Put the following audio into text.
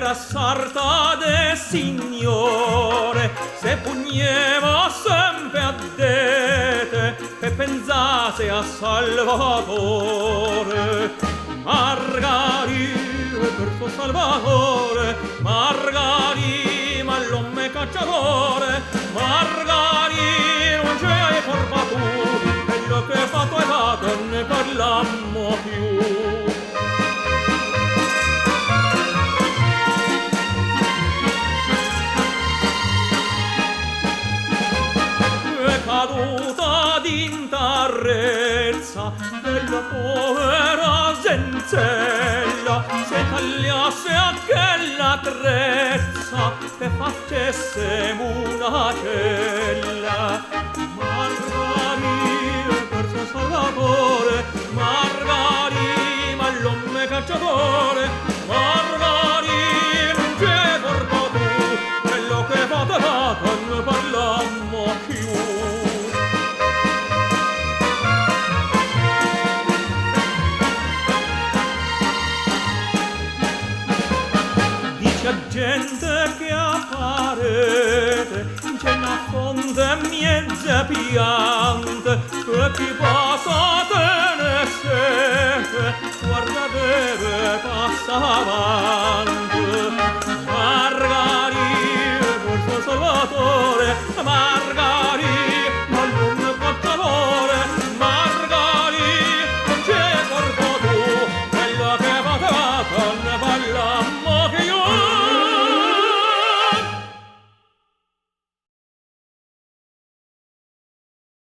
era sarta de signore, se pugneva sempre a dete e pensate a Salvatore. Margari per suo Salvatore, Margari ma l'uomo cacciatore, Margari non c'è forma tu, quello che fatto è fatto, ne parlammo più. Caduta d'intarrezza della povera Zenzella, se tagliasse aquella trezza e facesse una cella. Margari per suo Salvatore, Margari ma l'uomo cacciatore, Margari non c'è corpo tu, quello che fate fatto ne parlammo più. Gente che apparete c'è una fonte mezza piante che chi passa te ne sete guarda deve passa avanti.